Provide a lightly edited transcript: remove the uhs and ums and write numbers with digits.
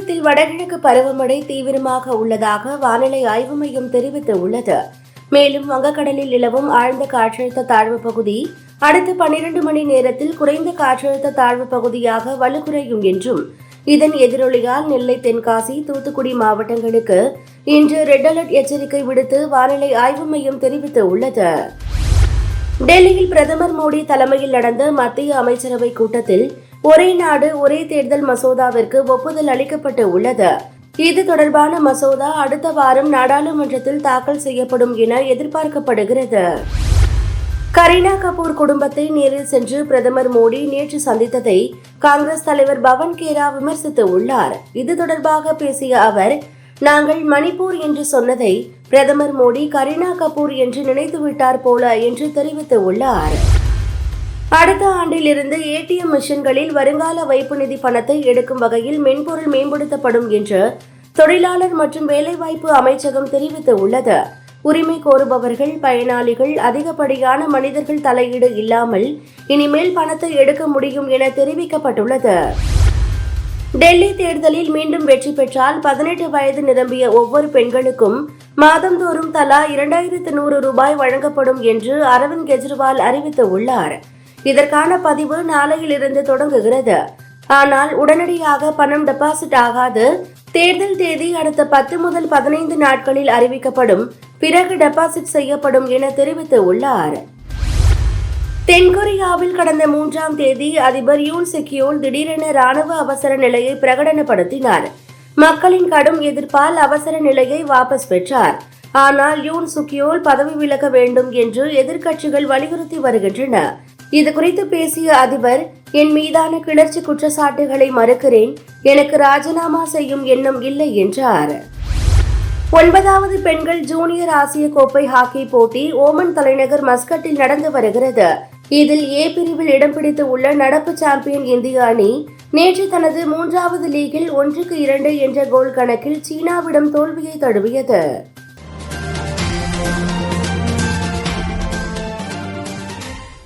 தமிழகத்தில் வடகிழக்கு பருவமழை தீவிரமாக உள்ளதாக வானிலை ஆய்வு மையம் தெரிவித்துள்ளது. மேலும் வங்கக்கடலில் நிலவும் ஆழ்ந்த காற்றழுத்த தாழ்வு பகுதி அடுத்த 12 மணி நேரத்தில் குறைந்த காற்றழுத்த தாழ்வு பகுதியாக வலுக்குறையும் என்றும், இதன் எதிரொலியால் நெல்லை, தென்காசி, தூத்துக்குடி மாவட்டங்களுக்கு இன்று ரெட் அலர்ட் எச்சரிக்கை விடுத்து வானிலை ஆய்வு மையம் தெரிவித்துள்ளது. டெல்லியில் பிரதமர் மோடி தலைமையில் நடந்த மத்திய அமைச்சரவை கூட்டத்தில் ஒரே நாடு ஒரே தேர்தல் மசோதாவிற்கு ஒப்புதல் அளிக்கப்பட்டு உள்ளது. இது தொடர்பான மசோதா அடுத்த வாரம் நாடாளுமன்றத்தில் தாக்கல் செய்யப்படும் என எதிர்பார்க்கப்படுகிறது. கரீனா கபூர் குடும்பத்தை நேரில் சென்று பிரதமர் மோடி நேற்று சந்தித்ததை காங்கிரஸ் தலைவர் பவன் கேரா விமர்சித்து உள்ளார். இது தொடர்பாக பேசிய அவர், நாங்கள் மணிப்பூர் என்று சொன்னதை பிரதமர் மோடி கரீனா கபூர் என்று நினைத்துவிட்டார் போல என்று தெரிவித்துள்ளார். அடுத்த ஆண்டிலிருந்து ஏடிஎம் மிஷின்களில் வருங்கால வைப்பு நிதி பணத்தை எடுக்கும் வகையில் மென்பொருள் மேம்படுத்தப்படும் என்று தொழிலாளர் மற்றும் வேலைவாய்ப்பு அமைச்சகம் தெரிவித்துள்ளது. உரிமை கோருபவர்கள், பயனாளிகள், அதிகப்படியான மனிதர்கள் தலையீடு இல்லாமல் இனிமேல் பணத்தை எடுக்க முடியும் என தெரிவிக்கப்பட்டுள்ளது. டெல்லி தேர்தலில் மீண்டும் வெற்றி பெற்றால் 18 வயது நிரம்பிய ஒவ்வொரு பெண்களுக்கும் மாதந்தோறும் தலா 2100 ரூபாய் வழங்கப்படும் என்று அரவிந்த் கெஜ்ரிவால் அறிவித்துள்ளார். இதற்கான பதிவு நாளையிலிருந்து தொடங்குகிறது. ஆனால் உடனடியாக பணம் டெபாசிட் ஆகாது. தேர்தல் தேதி அடுத்த 10 முதல் 15 நாட்களில் அறிவிக்கப்படும். பிறகு டெபாசிட் செய்யப்படும் என தெரிவித்துள்ளார். தென்கொரியாவில் கடந்த 3ஆம் தேதி அதிபர் யூன் செக்யூல் திடீரென ராணுவ அவசர நிலையை பிரகடனப்படுத்தினார். மக்களின் கடும் எதிர்ப்பால் அவசர நிலையை வாபஸ் பெற்றார். ஆனால் யூன் சுக்யோல் பதவி விலக வேண்டும் என்று எதிர்க்கட்சிகள் வலியுறுத்தி வருகின்றன. இதுகுறித்து பேசிய அதிபர், என் மீதான கிளர்ச்சி குற்றச்சாட்டுகளை மறுக்கிறேன். எனக்கு ராஜினாமா செய்யும் எண்ணம் இல்லை என்றார். 9வது பெண்கள் ஜூனியர் ஆசிய கோப்பை ஹாக்கி போட்டி ஓமன் தலைநகர் மஸ்கட்டில் நடந்து வருகிறது. இதில் ஏ பிரிவில் இடம் பிடித்து உள்ள நடப்பு சாம்பியன் இந்திய அணி நேற்று தனது 3வது லீகில் 1-2 என்ற கோல் கணக்கில் சீனாவிடம் தோல்வியை தழுவியது.